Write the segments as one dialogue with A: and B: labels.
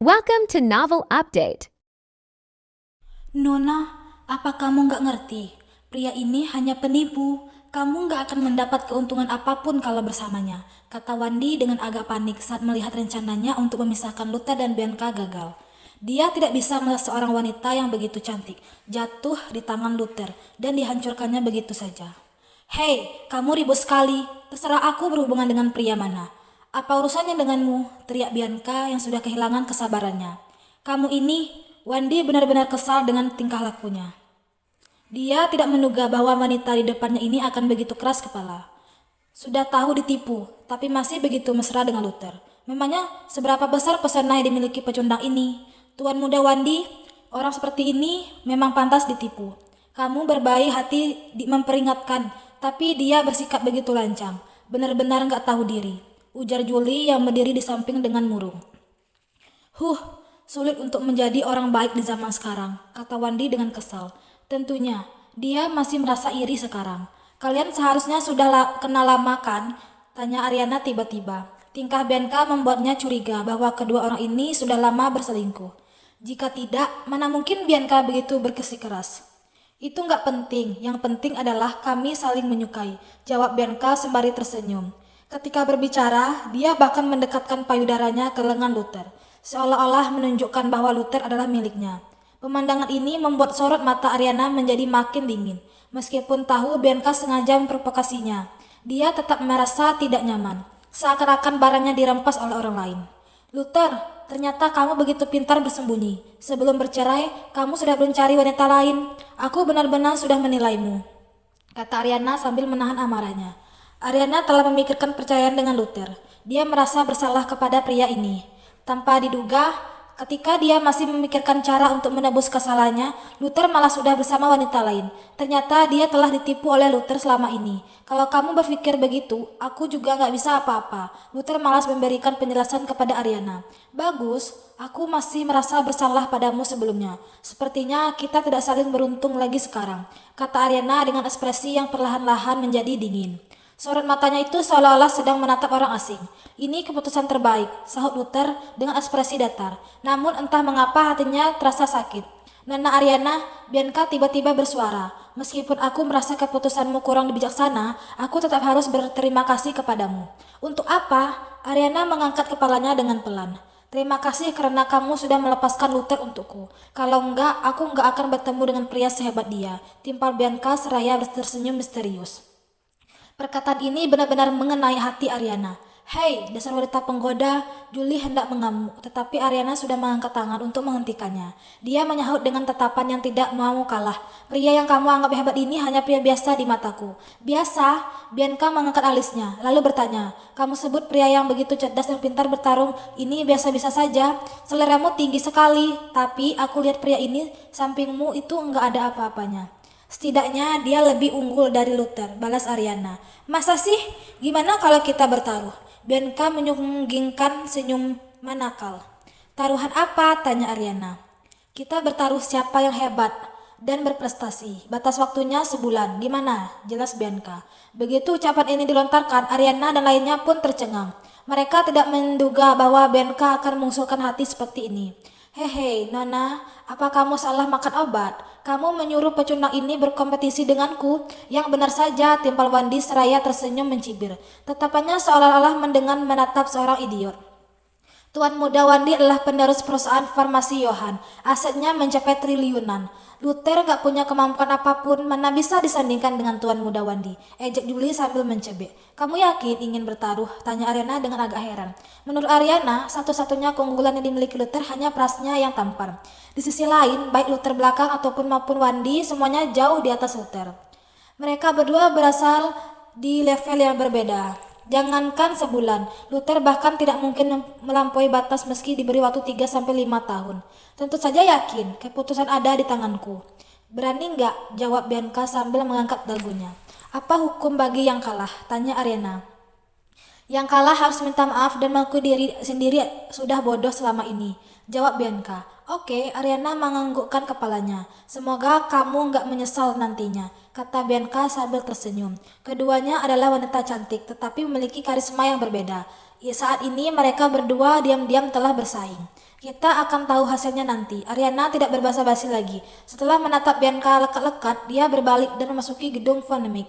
A: Welcome to Novel Update.
B: Nona, apa kamu nggak ngerti? Pria ini hanya penipu. Kamu nggak akan mendapat keuntungan apapun kalau bersamanya, kata Wandi dengan agak panik saat melihat rencananya untuk memisahkan Luther dan Bianca gagal. Dia tidak bisa melihat seorang wanita yang begitu cantik jatuh di tangan Luther dan dihancurkannya begitu saja. Hei, kamu ribut sekali. Terserah aku berhubungan dengan pria mana. Apa urusannya denganmu? Teriak Bianca yang sudah kehilangan kesabarannya. Kamu ini, Wandi benar-benar kesal dengan tingkah lakunya. Dia tidak menduga bahwa wanita di depannya ini akan begitu keras kepala. Sudah tahu ditipu, tapi masih begitu mesra dengan Luther. Memangnya seberapa besar pesona yang dimiliki pecundang ini? Tuan muda Wandi, orang seperti ini memang pantas ditipu. Kamu berbaik hati memperingatkan, tapi dia bersikap begitu lancang. Benar-benar nggak tahu diri, ujar Julie yang berdiri di samping dengan murung. Sulit untuk menjadi orang baik di zaman sekarang, kata Wandi dengan kesal. Tentunya, dia masih merasa iri sekarang. Kalian seharusnya sudah kenal lama kan? Tanya Ariana tiba-tiba. Tingkah Bianca membuatnya curiga bahwa kedua orang ini sudah lama berselingkuh. Jika tidak, mana mungkin Bianca begitu bersikeras. Itu nggak penting, yang penting adalah kami saling menyukai, jawab Bianca sembari tersenyum. Ketika berbicara, dia bahkan mendekatkan payudaranya ke lengan Luther, seolah-olah menunjukkan bahwa Luther adalah miliknya. Pemandangan ini membuat sorot mata Ariana menjadi makin dingin. Meskipun tahu Bianca sengaja memprovokasinya, dia tetap merasa tidak nyaman, seakan-akan barangnya dirampas oleh orang lain. Luther, ternyata kamu begitu pintar bersembunyi. Sebelum bercerai, kamu sudah mencari wanita lain. Aku benar-benar sudah menilaimu, kata Ariana sambil menahan amarahnya. Ariana telah memikirkan percayaan dengan Luther. Dia merasa bersalah kepada pria ini. Tanpa diduga, ketika dia masih memikirkan cara untuk menebus kesalahannya, Luther malah sudah bersama wanita lain. Ternyata dia telah ditipu oleh Luther selama ini. Kalau kamu berpikir begitu, aku juga gak bisa apa-apa. Luther malas memberikan penjelasan kepada Ariana. Bagus, aku masih merasa bersalah padamu sebelumnya. Sepertinya kita tidak saling beruntung lagi sekarang, kata Ariana dengan ekspresi yang perlahan-lahan menjadi dingin. Sorot matanya itu seolah-olah sedang menatap orang asing. Ini keputusan terbaik, sahut Luther dengan ekspresi datar. Namun entah mengapa hatinya terasa sakit. Nona Ariana, Bianca tiba-tiba bersuara. Meskipun aku merasa keputusanmu kurang bijaksana, aku tetap harus berterima kasih kepadamu. Untuk apa? Ariana mengangkat kepalanya dengan pelan. Terima kasih karena kamu sudah melepaskan Luther untukku. Kalau enggak, aku enggak akan bertemu dengan pria sehebat dia, timpal Bianca seraya tersenyum misterius. Perkataan ini benar-benar mengenai hati Ariana. Hei, dasar wanita penggoda, Julie hendak mengamuk, tetapi Ariana sudah mengangkat tangan untuk menghentikannya. Dia menyahut dengan tatapan yang tidak mau kalah. Pria yang kamu anggap hebat ini hanya pria biasa di mataku. Biasa? Bianca mengangkat alisnya, lalu bertanya, kamu sebut pria yang begitu cerdas dan pintar bertarung, ini biasa-biasa saja. Seleramu tinggi sekali, tapi aku lihat pria ini sampingmu itu enggak ada apa-apanya. Setidaknya dia lebih unggul dari Luther, balas Ariana. Masa sih? Gimana kalau kita bertaruh? Bianca menyunggingkan senyum manakal. Taruhan apa? Tanya Ariana. Kita bertaruh siapa yang hebat dan berprestasi. Batas waktunya sebulan. Gimana? Jelas Bianca. Begitu ucapan ini dilontarkan, Ariana dan lainnya pun tercengang. Mereka tidak menduga bahwa Bianca akan mengusulkan hati seperti ini. Hehe, Nona, apa kamu salah makan obat? Kamu menyuruh pecundang ini berkompetisi denganku? Yang benar saja, timpal Wandi seraya tersenyum mencibir. Tatapannya seolah-olah menatap seorang idiot. Tuan muda Wandi adalah penerus perusahaan farmasi Johan. Asetnya mencapai triliunan. Luther gak punya kemampuan apapun, mana bisa disandingkan dengan Tuan muda Wandi, ejek Julie sambil mencebek. Kamu yakin ingin bertaruh? Tanya Ariana dengan agak heran. Menurut Ariana, satu-satunya keunggulan yang dimiliki Luther hanya prasnya yang tampan. Di sisi lain, baik Luther belakang ataupun maupun Wandi, semuanya jauh di atas Luther. Mereka berdua berasal di level yang berbeda. Jangankan sebulan, Luther bahkan tidak mungkin melampaui batas meski diberi waktu 3-5 tahun. Tentu saja yakin, keputusan ada di tanganku. Berani nggak? Jawab Bianca sambil mengangkat dagunya. Apa hukum bagi yang kalah? Tanya Ariana. Yang kalah harus minta maaf dan mengaku diri sendiri sudah bodoh selama ini, jawab Bianca. Oke, Ariana menganggukkan kepalanya. Semoga kamu nggak menyesal nantinya, kata Bianca sambil tersenyum. Keduanya adalah wanita cantik, tetapi memiliki karisma yang berbeda. Saat ini mereka berdua diam-diam telah bersaing. Kita akan tahu hasilnya nanti. Ariana tidak berbasa-basi lagi. Setelah menatap Bianca lekat-lekat, dia berbalik dan memasuki gedung Phonemic.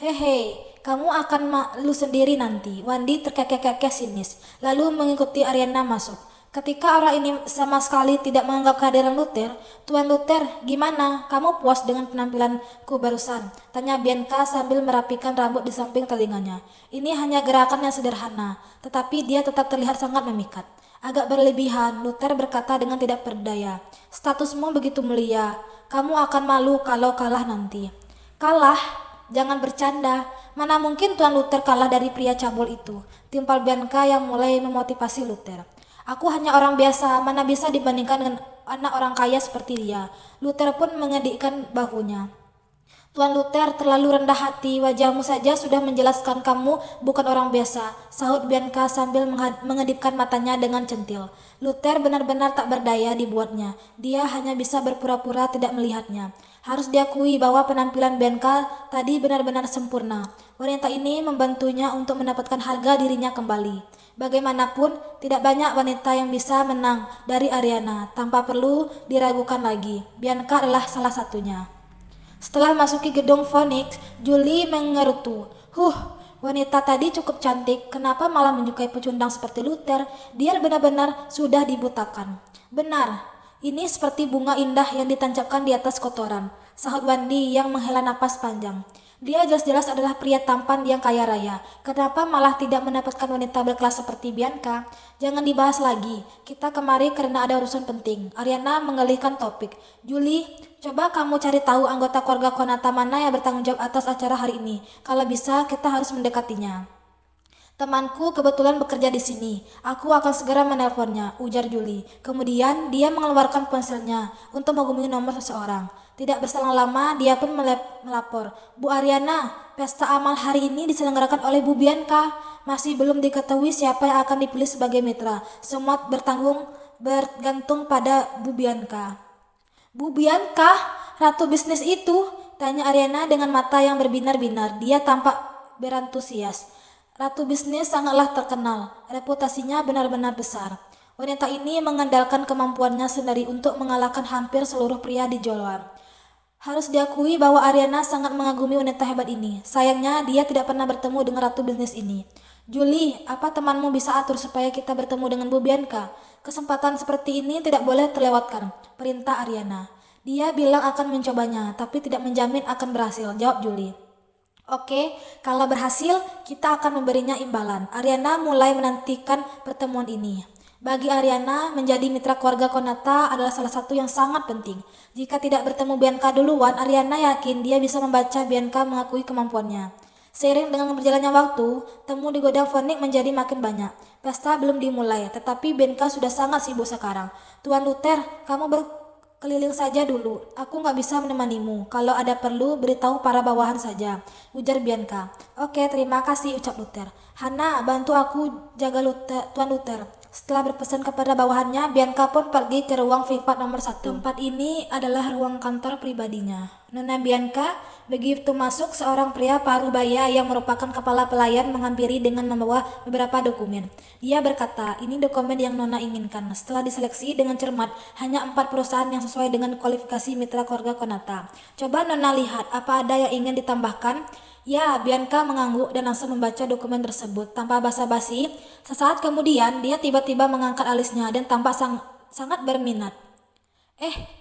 B: Hehe, kamu akan malu sendiri nanti. Wandi terkekeh-kekeh sinis, lalu mengikuti Ariana masuk. Ketika orang ini sama sekali tidak menganggap kehadiran Luther, Tuan Luther, gimana? Kamu puas dengan penampilanku barusan? Tanya Bianca sambil merapikan rambut di samping telinganya. Ini hanya gerakan yang sederhana, tetapi dia tetap terlihat sangat memikat. Agak berlebihan, Luther berkata dengan tidak berdaya. Statusmu begitu mulia, kamu akan malu kalau kalah nanti. Kalah? Jangan bercanda. Mana mungkin Tuan Luther kalah dari pria cabul itu? Timpal Bianca yang mulai memotivasi Luther. Aku hanya orang biasa, mana bisa dibandingkan dengan anak orang kaya seperti dia. Luther pun mengedikkan bahunya. Tuan Luther terlalu rendah hati, wajahmu saja sudah menjelaskan kamu bukan orang biasa, sahut Bianca sambil mengedipkan matanya dengan centil. Luther benar-benar tak berdaya dibuatnya, dia hanya bisa berpura-pura tidak melihatnya. Harus diakui bahwa penampilan Bianca tadi benar-benar sempurna. Wanita ini membantunya untuk mendapatkan harga dirinya kembali. Bagaimanapun, tidak banyak wanita yang bisa menang dari Ariana tanpa perlu diragukan lagi. Bianca adalah salah satunya. Setelah masuki gedung Phoenix, Julie mengerutu. Wanita tadi cukup cantik, kenapa malah menyukai pecundang seperti Luther? Dia benar-benar sudah dibutakan. Benar, ini seperti bunga indah yang ditancapkan di atas kotoran, sahut Wandi yang menghela napas panjang. Dia jelas-jelas adalah pria tampan yang kaya raya. Kenapa malah tidak mendapatkan wanita berkelas seperti Bianca? Jangan dibahas lagi. Kita kemari karena ada urusan penting. Ariana mengalihkan topik. Julie, coba kamu cari tahu anggota keluarga Konata mana yang bertanggung jawab atas acara hari ini. Kalau bisa, kita harus mendekatinya. Temanku kebetulan bekerja di sini. Aku akan segera menelponnya, ujar Julie. Kemudian dia mengeluarkan ponselnya untuk menghubungi nomor seseorang. Tidak berselang lama, dia pun melapor. Bu Ariana, pesta amal hari ini diselenggarakan oleh Bu Bianca. Masih belum diketahui siapa yang akan dipilih sebagai mitra. Semua bergantung pada Bu Bianca. Bu Bianca, ratu bisnis itu? Tanya Ariana dengan mata yang berbinar-binar. Dia tampak berantusias. Ratu bisnis sangatlah terkenal. Reputasinya benar-benar besar. Wanita ini mengandalkan kemampuannya sendiri untuk mengalahkan hampir seluruh pria di Joloan. Harus diakui bahwa Ariana sangat mengagumi wanita hebat ini. Sayangnya dia tidak pernah bertemu dengan ratu bisnis ini. Julie, apa temanmu bisa atur supaya kita bertemu dengan Bu Bianca? Kesempatan seperti ini tidak boleh terlewatkan, perintah Ariana. Dia bilang akan mencobanya, tapi tidak menjamin akan berhasil, jawab Julie. Oke, kalau berhasil, kita akan memberinya imbalan. Ariana mulai menantikan pertemuan ini. Bagi Ariana, menjadi mitra keluarga Konata adalah salah satu yang sangat penting. Jika tidak bertemu Bianca duluan, Ariana yakin dia bisa membaca Bianca mengakui kemampuannya. Seiring dengan berjalannya waktu, temu di gudang Phoenix menjadi makin banyak. Pesta belum dimulai, tetapi Bianca sudah sangat sibuk sekarang. Tuan Luther, kamu berkeliling saja dulu. Aku nggak bisa menemanimu. Kalau ada perlu, beritahu para bawahan saja, ujar Bianca. Oke, terima kasih, ucap Luther. Hana, bantu aku jaga Tuan Luther. Setelah berpesan kepada bawahannya, Bianca pun pergi ke ruang privat nomor 1. Tempat ini adalah ruang kantor pribadinya. Nona Bianca, begitu masuk, seorang pria parubaya yang merupakan kepala pelayan menghampiri dengan membawa beberapa dokumen. Dia berkata, ini dokumen yang Nona inginkan. Setelah diseleksi dengan cermat, hanya 4 perusahaan yang sesuai dengan kualifikasi mitra keluarga Konata. Coba Nona lihat, apa ada yang ingin ditambahkan? Ya, Bianca mengangguk dan langsung membaca dokumen tersebut. Tanpa basa-basi, sesaat kemudian dia tiba-tiba mengangkat alisnya dan tampak sangat berminat.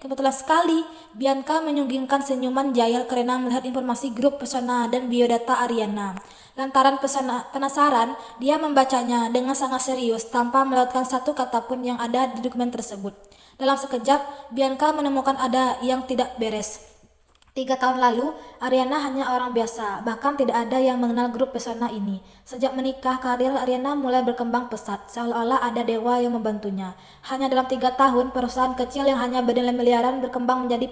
B: Kebetulan sekali, Bianca menyunggingkan senyuman jahil karena melihat informasi grup pesona dan biodata Ariana. Lantaran penasaran, dia membacanya dengan sangat serius tanpa melewatkan satu kata pun yang ada di dokumen tersebut. Dalam sekejap, Bianca menemukan ada yang tidak beres. 3 tahun lalu, Ariana hanya orang biasa, bahkan tidak ada yang mengenal grup pesona ini. Sejak menikah, karir Ariana mulai berkembang pesat, seolah-olah ada dewa yang membantunya. Hanya dalam 3 tahun, perusahaan kecil yang hanya bernilai miliaran berkembang menjadi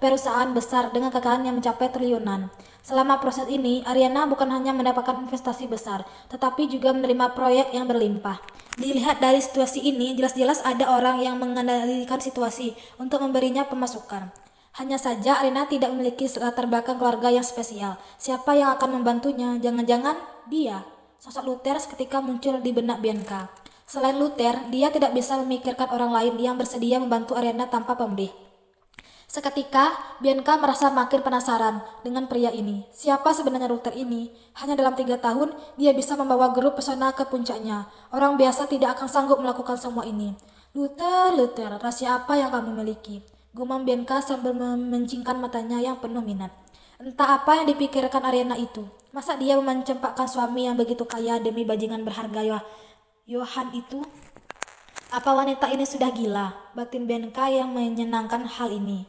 B: perusahaan besar dengan kekayaan yang mencapai triliunan. Selama proses ini, Ariana bukan hanya mendapatkan investasi besar, tetapi juga menerima proyek yang berlimpah. Dilihat dari situasi ini, jelas-jelas ada orang yang mengendalikan situasi untuk memberinya pemasukan. Hanya saja Ariana tidak memiliki latar belakang keluarga yang spesial. Siapa yang akan membantunya? Jangan-jangan dia. Sosok Luther seketika muncul di benak Bianca. Selain Luther, dia tidak bisa memikirkan orang lain yang bersedia membantu Ariana tanpa pamrih. Seketika, Bianca merasa makin penasaran dengan pria ini. Siapa sebenarnya Luther ini? Hanya dalam 3 tahun, dia bisa membawa grup pesona ke puncaknya. Orang biasa tidak akan sanggup melakukan semua ini. Luther, rahasia apa yang kamu miliki? Gumam Bianca sambil memencingkan matanya yang penuh minat. Entah apa yang dipikirkan Ariana itu. Masa dia mencempakkan suami yang begitu kaya demi bajingan berharga Johan itu? Apa wanita ini sudah gila? Batin Bianca yang menyenangkan hal ini.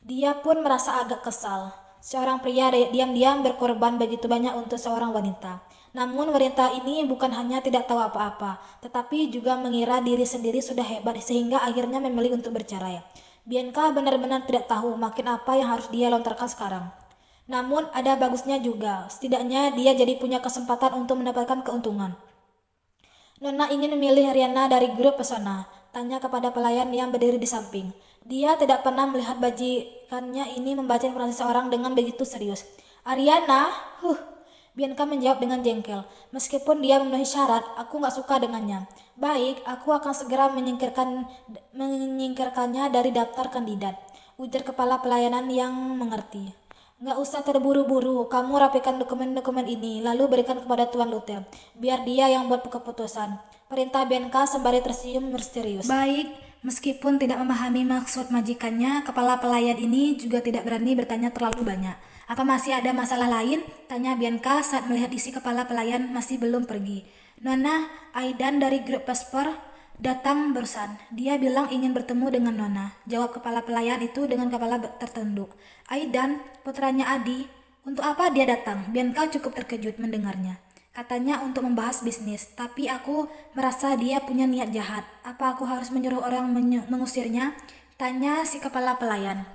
B: Dia pun merasa agak kesal. Seorang pria diam-diam berkorban begitu banyak untuk seorang wanita. Namun wanita ini bukan hanya tidak tahu apa-apa, tetapi juga mengira diri sendiri sudah hebat sehingga akhirnya memilih untuk bercerai. Bianca benar-benar tidak tahu makin apa yang harus dia lontarkan sekarang. Namun ada bagusnya juga, setidaknya dia jadi punya kesempatan untuk mendapatkan keuntungan. Nona ingin memilih Ariana dari grup pesona, tanya kepada pelayan yang berdiri di samping. Dia tidak pernah melihat bajikannya ini membaca informasi seorang dengan begitu serius. Ariana, Bianca menjawab dengan jengkel. Meskipun dia memenuhi syarat, aku gak suka dengannya. Baik, aku akan segera menyingkirkannya dari daftar kandidat, ujar kepala pelayanan yang mengerti. Gak usah terburu-buru, kamu rapikan dokumen-dokumen ini, lalu berikan kepada Tuan Luther. Biar dia yang buat keputusan. Perintah Bianca sembari tersenyum misterius. Baik, meskipun tidak memahami maksud majikannya, kepala pelayan ini juga tidak berani bertanya terlalu banyak. Apa masih ada masalah lain? Tanya Bianca saat melihat isi kepala pelayan masih belum pergi. Nona, Aidan dari grup Vesper datang barusan. Dia bilang ingin bertemu dengan Nona. Jawab kepala pelayan itu dengan kepala tertunduk. Aidan, putranya Adi. Untuk apa dia datang? Bianca cukup terkejut mendengarnya. Katanya untuk membahas bisnis, tapi aku merasa dia punya niat jahat. Apa aku harus menyuruh orang mengusirnya? Tanya si kepala pelayan.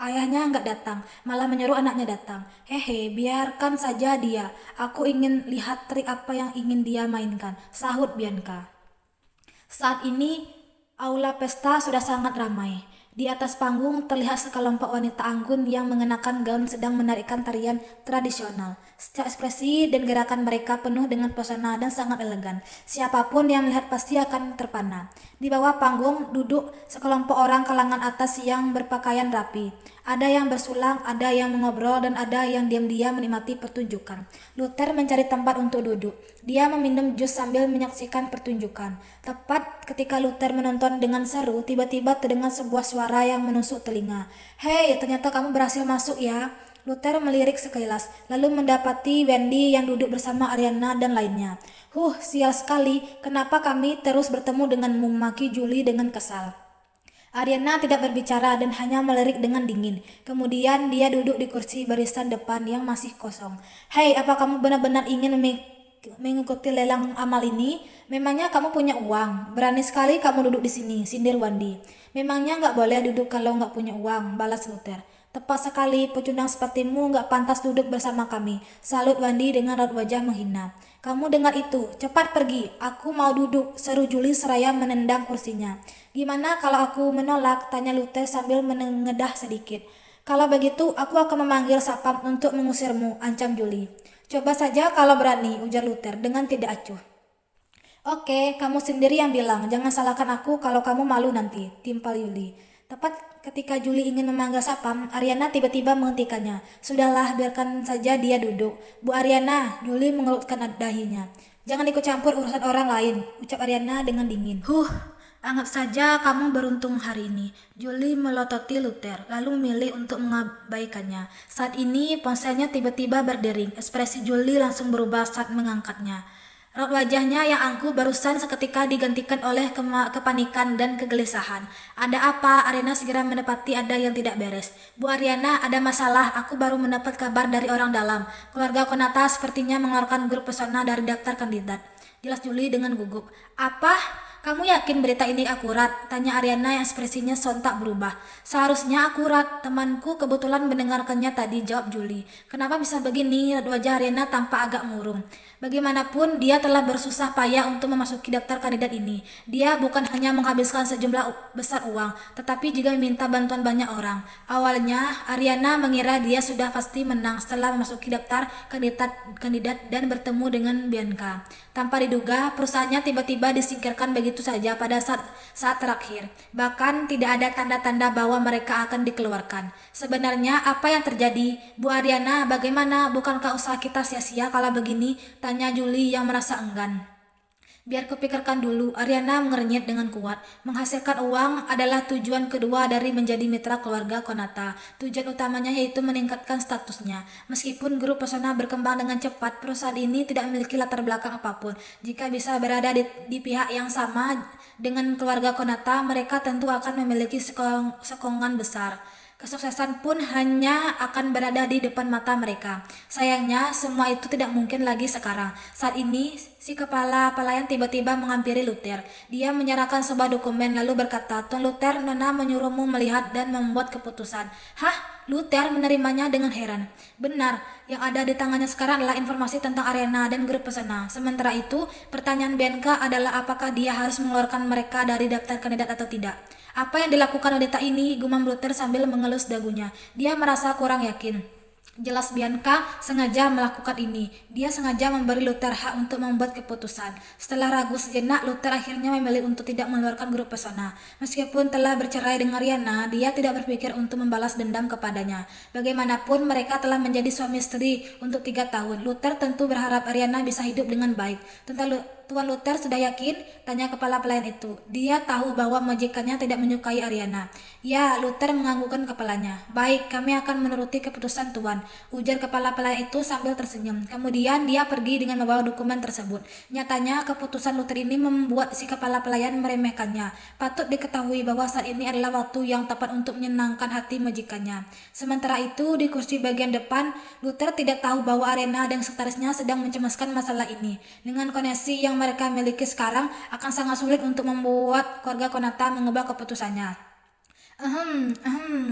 B: Ayahnya nggak datang, malah menyuruh anaknya datang. Hehe, biarkan saja dia. Aku ingin lihat trik apa yang ingin dia mainkan, sahut Bianca. Saat ini, aula pesta sudah sangat ramai. Di atas panggung terlihat sekelompok wanita anggun yang mengenakan gaun sedang menarikkan tarian tradisional. Setiap ekspresi dan gerakan mereka penuh dengan pesona dan sangat elegan. Siapapun yang melihat pasti akan terpana. Di bawah panggung duduk sekelompok orang kalangan atas yang berpakaian rapi. Ada yang bersulang, ada yang mengobrol, dan ada yang diam-diam menikmati pertunjukan. Luther mencari tempat untuk duduk. Dia meminum jus sambil menyaksikan pertunjukan. Tepat ketika Luther menonton dengan seru, tiba-tiba terdengar sebuah suara yang menusuk telinga. Hei, ternyata kamu berhasil masuk ya. Luther melirik sekilas, lalu mendapati Wendy yang duduk bersama Ariana dan lainnya. Sial sekali, kenapa kami terus bertemu denganmu, maki Julie dengan kesal. Ariana tidak berbicara dan hanya melirik dengan dingin. Kemudian dia duduk di kursi barisan depan yang masih kosong. Hei, apa kamu benar-benar ingin mengikuti lelang amal ini? Memangnya kamu punya uang? Berani sekali kamu duduk di sini, sindir Wendy. Memangnya nggak boleh duduk kalau nggak punya uang, balas Luther. Tepat sekali, pecundang sepertimu nggak pantas duduk bersama kami, salut Wendy dengan raut wajah menghina. Kamu dengar itu, cepat pergi, aku mau duduk, seru Julie seraya menendang kursinya. Gimana kalau aku menolak? Tanya Luther sambil menengedah sedikit. Kalau begitu, aku akan memanggil satpam untuk mengusirmu, ancam Julie. Coba saja kalau berani, ujar Luther dengan tidak acuh. Oke, kamu sendiri yang bilang, jangan salahkan aku kalau kamu malu nanti, timpal Julie. Tepat ketika Julie ingin memanggil satpam, Ariana tiba-tiba menghentikannya. Sudahlah, biarkan saja dia duduk. Bu Ariana, Julie mengerutkan dahinya. Jangan ikut campur urusan orang lain, ucap Ariana dengan dingin. Anggap saja kamu beruntung hari ini. Julie melototi Luther, lalu memilih untuk mengabaikannya. Saat ini ponselnya tiba-tiba berdering. Ekspresi Julie langsung berubah saat mengangkatnya. Raut wajahnya yang angkuh barusan seketika digantikan oleh kepanikan dan kegelisahan. Ada apa? Ariana segera mendapati ada yang tidak beres. Bu Ariana, ada masalah. Aku baru mendapat kabar dari orang dalam. Keluarga Konata sepertinya mengeluarkan grup pesona dari daftar kandidat. Jelas Julie dengan gugup. Apa? Kamu yakin berita ini akurat? Tanya Ariana yang ekspresinya sontak berubah. Seharusnya akurat. Temanku kebetulan mendengarkannya tadi, jawab Julie. Kenapa bisa begini? Wajah Ariana tampak agak murung. Bagaimanapun dia telah bersusah payah untuk memasuki daftar kandidat ini. Dia bukan hanya menghabiskan sejumlah besar uang, tetapi juga meminta bantuan banyak orang. Awalnya Ariana mengira dia sudah pasti menang setelah memasuki daftar kandidat dan bertemu dengan Bianca. Tanpa diduga, perusahaannya tiba-tiba disingkirkan begitu saja pada saat terakhir. Bahkan tidak ada tanda-tanda bahwa mereka akan dikeluarkan. Sebenarnya apa yang terjadi? Bu Ariana, bagaimana? Bukankah usaha kita sia-sia kalau begini? Tanya Julie yang merasa enggan. Biar kupikirkan dulu, Ariana mengernyit dengan kuat. Menghasilkan uang adalah tujuan kedua dari menjadi mitra keluarga Konata. Tujuan utamanya yaitu meningkatkan statusnya. Meskipun grup pesona berkembang dengan cepat, perusahaan ini tidak memiliki latar belakang apapun. Jika bisa berada di pihak yang sama dengan keluarga Konata, mereka tentu akan memiliki sokongan besar. Kesuksesan pun hanya akan berada di depan mata mereka. Sayangnya, semua itu tidak mungkin lagi sekarang. Saat ini, si kepala pelayan tiba-tiba menghampiri Luther. Dia menyerahkan sebuah dokumen lalu berkata, "Tuan Luther, Nona menyuruhmu melihat dan membuat keputusan." Hah? Luther menerimanya dengan heran. Benar, yang ada di tangannya sekarang adalah informasi tentang Ariana dan grup pesona. Sementara itu, pertanyaan Bianca adalah apakah dia harus mengeluarkan mereka dari daftar kandidat atau tidak. Apa yang dilakukan wanita ini? Gumam Luther sambil mengelus dagunya. Dia merasa kurang yakin. Jelas Bianca sengaja melakukan ini. Dia sengaja memberi Luther hak untuk membuat keputusan. Setelah ragu sejenak, Luther akhirnya memilih untuk tidak mengeluarkan grup pesona. Meskipun telah bercerai dengan Ariana, dia tidak berpikir untuk membalas dendam kepadanya. Bagaimanapun mereka telah menjadi suami istri untuk 3 tahun. Luther tentu berharap Ariana bisa hidup dengan baik. Tuan Luther sudah yakin? Tanya kepala pelayan itu. Dia tahu bahwa majikannya tidak menyukai Ariana. Ya, Luther menganggukkan kepalanya. Baik, kami akan menuruti keputusan Tuan, ujar kepala pelayan itu sambil tersenyum. Kemudian dia pergi dengan membawa dokumen tersebut. Nyatanya, keputusan Luther ini membuat si kepala pelayan meremehkannya. Patut diketahui bahwa saat ini adalah waktu yang tepat untuk menyenangkan hati majikannya. Sementara itu, di kursi bagian depan, Luther tidak tahu bahwa Ariana dan sekretarisnya sedang mencemaskan masalah ini. Dengan koneksi yang mereka miliki sekarang, akan sangat sulit untuk membuat keluarga Konata mengubah keputusannya.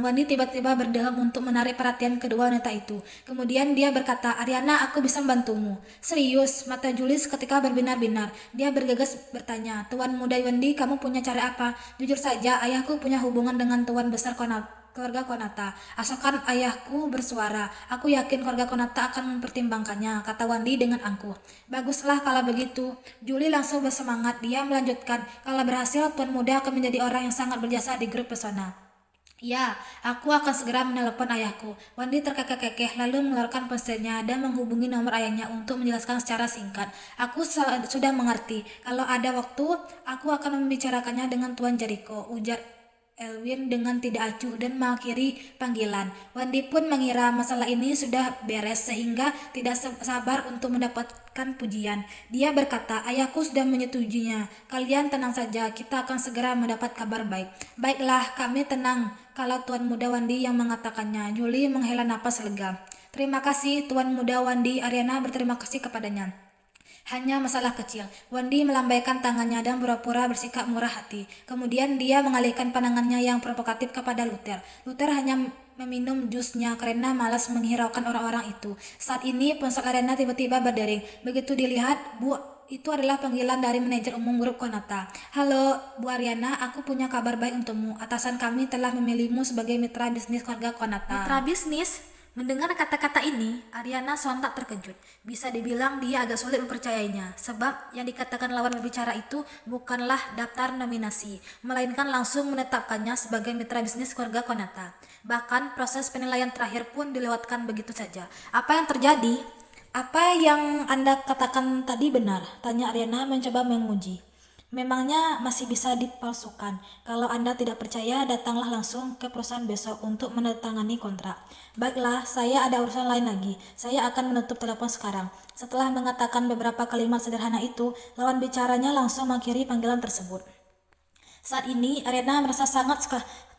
B: Wandi tiba-tiba berdeham untuk menarik perhatian kedua wanita itu. Kemudian dia berkata, "Ariana, aku bisa membantumu." Serius? Mata Julie seketika berbinar-binar. Dia bergegas bertanya, "Tuan Muda Wandi, kamu punya cara apa?" "Jujur saja, ayahku punya hubungan dengan Tuan Besar keluarga Konata. Asalkan ayahku bersuara, aku yakin keluarga Konata akan mempertimbangkannya," kata Wandi dengan angkuh. "Baguslah kalau begitu." Julie langsung bersemangat. Dia melanjutkan, "Kalau berhasil, Tuan Muda akan menjadi orang yang sangat berjasa di grup pesona." "Ya, aku akan segera menelepon ayahku." Wandi terkekeh-kekeh lalu mengeluarkan ponselnya dan menghubungi nomor ayahnya untuk menjelaskan secara singkat. "Aku sudah mengerti. Kalau ada waktu, aku akan membicarakannya dengan Tuan Jericho," ujar Elwin dengan tidak acuh dan mengakhiri panggilan. Wandi pun mengira masalah ini sudah beres sehingga tidak sabar untuk mendapatkan pujian. Dia berkata, "Ayahku sudah menyetujuinya. Kalian tenang saja, kita akan segera mendapat kabar baik." "Baiklah, kami tenang kalau Tuan Muda Wandi yang mengatakannya." Julie menghela napas lega. "Terima kasih, Tuan Muda Wandi." Ariana berterima kasih kepadanya. "Hanya masalah kecil." Wandi melambaikan tangannya dan pura-pura bersikap murah hati. Kemudian dia mengalihkan pandangannya yang provokatif kepada Luther. Luther hanya meminum jusnya karena malas menghiraukan orang-orang itu. Saat ini ponsel Ariana tiba-tiba berdering. Begitu dilihat, "Bu, itu adalah panggilan dari manajer umum grup Konata." "Halo, Bu Ariana, aku punya kabar baik untukmu. Atasan kami telah memilihmu sebagai mitra bisnis keluarga Konata." "Mitra bisnis?" Mendengar kata-kata ini, Ariana sontak terkejut. Bisa dibilang dia agak sulit mempercayainya, sebab yang dikatakan lawan berbicara itu bukanlah daftar nominasi, melainkan langsung menetapkannya sebagai mitra bisnis keluarga Konata. Bahkan proses penilaian terakhir pun dilewatkan begitu saja. "Apa yang terjadi?" "Apa yang Anda katakan tadi benar?" tanya Ariana mencoba menguji. "Memangnya masih bisa dipalsukan. Kalau Anda tidak percaya, datanglah langsung ke perusahaan besok untuk menandatangani kontrak." "Baiklah, saya ada urusan lain lagi. Saya akan menutup telepon sekarang." Setelah mengatakan beberapa kalimat sederhana itu, lawan bicaranya langsung mengakhiri panggilan tersebut. Saat ini, Ariana merasa sangat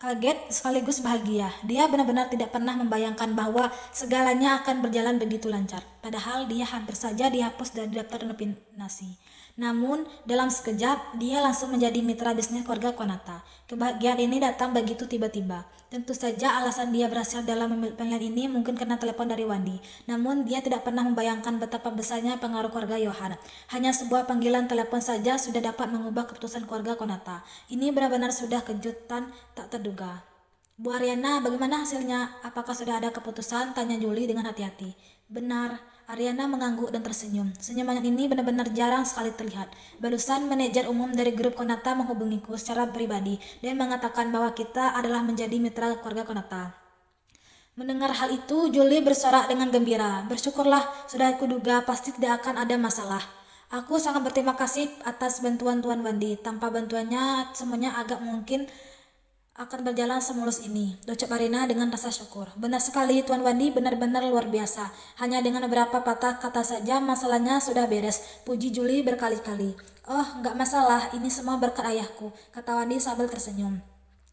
B: kaget sekaligus bahagia. Dia benar-benar tidak pernah membayangkan bahwa segalanya akan berjalan begitu lancar. Padahal dia hampir saja dihapus dari daftar nominasi. Namun, dalam sekejap, dia langsung menjadi mitra bisnis keluarga Konata. Kebahagiaan ini datang begitu tiba-tiba. Tentu saja alasan dia berhasil dalam pemilihan ini mungkin karena telepon dari Wandi. Namun, dia tidak pernah membayangkan betapa besarnya pengaruh keluarga Johan. Hanya sebuah panggilan telepon saja sudah dapat mengubah keputusan keluarga Konata. Ini benar-benar sudah kejutan tak terduga. "Bu Ariana, bagaimana hasilnya? Apakah sudah ada keputusan?" tanya Julie dengan hati-hati. "Benar, Ariana mengangguk dan tersenyum. Senyuman ini benar-benar jarang sekali terlihat. Barusan manajer umum dari grup Konata menghubungiku secara pribadi dan mengatakan bahwa kita adalah menjadi mitra keluarga Konata. Mendengar hal itu, Julie bersorak dengan gembira. Bersyukurlah, sudah kuduga pasti tidak akan ada masalah. Aku sangat berterima kasih atas bantuan Tuan Wandi. Tanpa bantuannya, semuanya agak mungkin akan berjalan semulus ini, ucap Arina dengan rasa syukur. Benar sekali, Tuan Wandi benar-benar luar biasa. Hanya dengan beberapa patah kata saja masalahnya sudah beres. Puji Julie berkali-kali. Oh, nggak masalah, ini semua berkat ayahku, kata Wandi sambil tersenyum.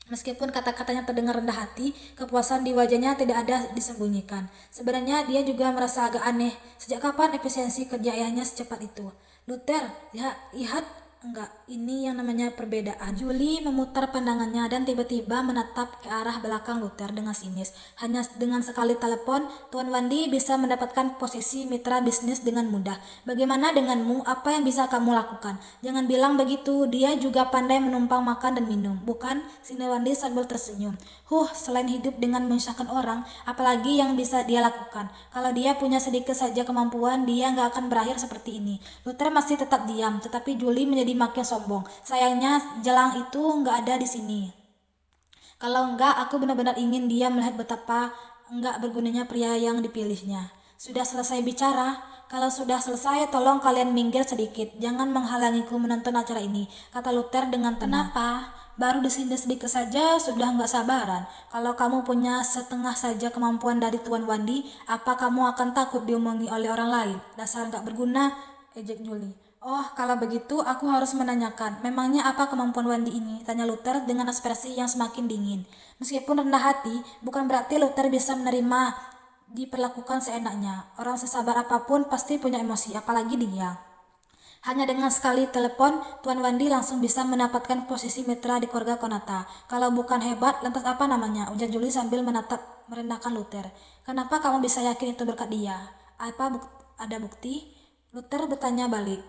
B: Meskipun kata-katanya terdengar rendah hati, kepuasan di wajahnya tidak ada disembunyikan. Sebenarnya dia juga merasa agak aneh. Sejak kapan efisiensi kerja ayahnya secepat itu? Luther, lihat. Enggak, ini yang namanya perbedaan. Julie memutar pandangannya dan tiba-tiba menatap ke arah belakang Luther dengan sinis. Hanya dengan sekali telepon, Tuan Wandi bisa mendapatkan posisi mitra bisnis dengan mudah. Bagaimana denganmu? Apa yang bisa kamu lakukan? Jangan bilang begitu, dia juga pandai menumpang makan dan minum. Bukan? Sinar Wandi sambil tersenyum. Selain hidup dengan menyusahkan orang, apalagi yang bisa dia lakukan? Kalau dia punya sedikit saja kemampuan, dia nggak akan berakhir seperti ini. Luther masih tetap diam, tetapi Julie menjadi makin sombong. Sayangnya jelang itu nggak ada di sini. Kalau enggak, aku benar-benar ingin dia melihat betapa enggak bergunanya pria yang dipilihnya. Sudah selesai bicara? Kalau sudah selesai, tolong kalian minggir sedikit. Jangan menghalangiku menonton acara ini, kata Luther dengan tenang. Kenapa? Baru di sini sedikit saja sudah nggak sabaran. Kalau kamu punya setengah saja kemampuan dari Tuan Wandi, apa kamu akan takut diomongi oleh orang lain? Dasar nggak berguna, ejek Julie. Oh, kalau begitu aku harus menanyakan, memangnya apa kemampuan Wandi ini? Tanya Luther dengan ekspresi yang semakin dingin. Meskipun rendah hati, bukan berarti Luther bisa menerima diperlakukan seenaknya. Orang sesabar apapun pasti punya emosi, apalagi dia. Hanya dengan sekali telepon, Tuan Wandi langsung bisa mendapatkan posisi mitra di keluarga Konata. Kalau bukan hebat, lantas apa namanya? Ujar Julie sambil merendahkan Luther. Kenapa kamu bisa yakin itu berkat dia? Ada bukti? Luther bertanya balik.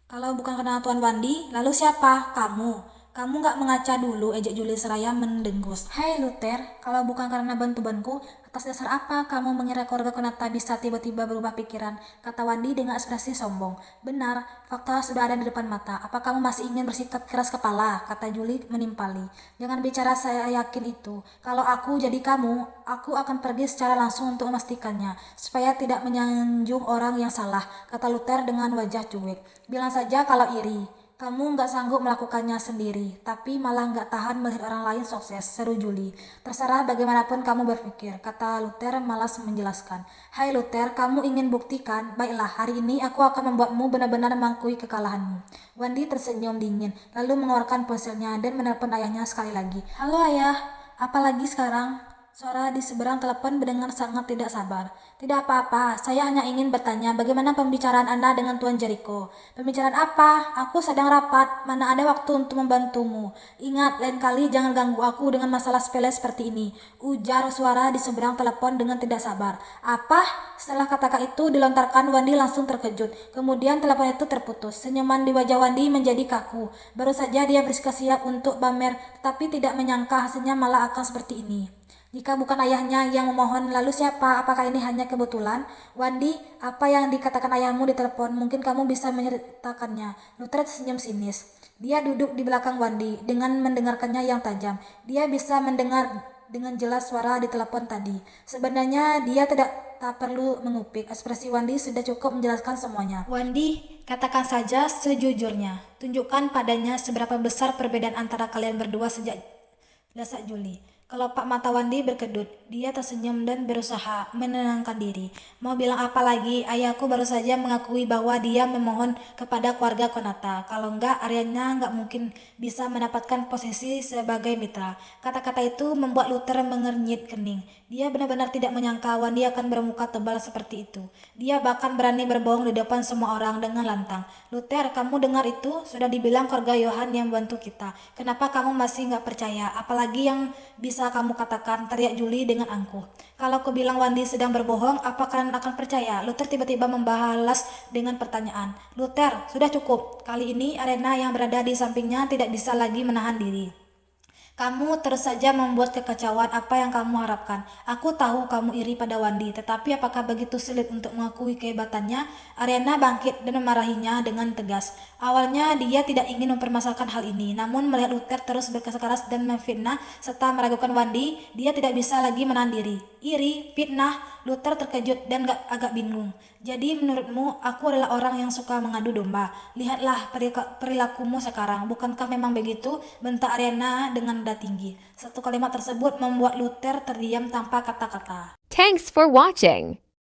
B: Kalau bukan karena Tuan Wandi, lalu siapa? Kamu. Kamu gak mengaca dulu, ejek Julie seraya mendengus. Hai Luther, kalau bukan karena bantuanku, atas dasar apa kamu mengira keluarga Konata bisa tiba-tiba berubah pikiran? Kata Wandi dengan ekspresi sombong. Benar, fakta sudah ada di depan mata. Apa kamu masih ingin bersikap keras kepala? Kata Julie menimpali. Jangan bicara saya yakin itu. Kalau aku jadi kamu, aku akan pergi secara langsung untuk memastikannya, supaya tidak menyanjung orang yang salah, kata Luther dengan wajah cuek. Bilang saja kalau iri. Kamu nggak sanggup melakukannya sendiri, tapi malah nggak tahan melihat orang lain sukses, seru Julie. Terserah bagaimanapun kamu berpikir, kata Luther malas menjelaskan. Hai Luther, kamu ingin buktikan? Baiklah, hari ini aku akan membuatmu benar-benar mengakui kekalahanmu. Wandi tersenyum dingin, lalu mengeluarkan ponselnya dan menelpon ayahnya sekali lagi. Halo ayah, apa lagi sekarang? Suara di seberang telepon mendengar sangat tidak sabar. Tidak apa-apa, saya hanya ingin bertanya bagaimana pembicaraan Anda dengan Tuan Jericho. Pembicaraan apa? Aku sedang rapat, mana ada waktu untuk membantumu. Ingat, lain kali jangan ganggu aku dengan masalah sepele seperti ini. Ujar suara di seberang telepon dengan tidak sabar. Apa? Setelah kata-kata itu dilontarkan, Wandi langsung terkejut. Kemudian telepon itu terputus. Senyuman di wajah Wandi menjadi kaku. Baru saja dia bersiap untuk pamer, tapi tidak menyangka hasilnya malah akan seperti ini. Jika bukan ayahnya yang memohon, lalu siapa? Apakah ini hanya kebetulan? Wandi, apa yang dikatakan ayahmu di telepon? Mungkin kamu bisa menceritakannya. Luther senyum sinis. Dia duduk di belakang Wandi dengan mendengarkannya yang tajam. Dia bisa mendengar dengan jelas suara di telepon tadi. Sebenarnya dia tak perlu mengupik. Ekspresi Wandi sudah cukup menjelaskan semuanya. Wandi, katakan saja sejujurnya. Tunjukkan padanya seberapa besar perbedaan antara kalian berdua sejak desak Julie. Kelopak mata Wandi berkedut. Dia tersenyum dan berusaha menenangkan diri. Mau bilang apa lagi? Ayahku baru saja mengakui bahwa dia memohon kepada keluarga Konata. Kalau enggak, Ariana enggak mungkin bisa mendapatkan posisi sebagai mitra. Kata-kata itu membuat Luther mengernyit kening. Dia benar-benar tidak menyangka Wandi akan bermuka tebal seperti itu. Dia bahkan berani berbohong di depan semua orang dengan lantang. Luther, kamu dengar itu? Sudah dibilang keluarga Johan yang membantu kita. Kenapa kamu masih enggak percaya? Apalagi yang bisa kamu katakan, teriak Julie dengan angkuh. Kalau aku bilang Wandi sedang berbohong, apa kalian akan percaya? Luther tiba-tiba membalas dengan pertanyaan. Luther, sudah cukup. Kali ini Arena yang berada di sampingnya tidak bisa lagi menahan diri. Kamu terus saja membuat kekacauan apa yang kamu harapkan. Aku tahu kamu iri pada Wandi, tetapi apakah begitu sulit untuk mengakui kehebatannya? Ariana bangkit dan memarahinya dengan tegas. Awalnya dia tidak ingin mempermasalahkan hal ini, namun melihat Luther terus berkeras dan memfitnah serta meragukan Wandi, dia tidak bisa lagi menahan diri. Iri, fitnah, Luther terkejut dan agak bingung. Jadi menurutmu aku adalah orang yang suka mengadu domba? Lihatlah perilakumu sekarang, bukankah memang begitu? Bentak Ariana dengan nada tinggi. Satu kalimat tersebut membuat Luther terdiam tanpa kata-kata.
A: Thanks for watching.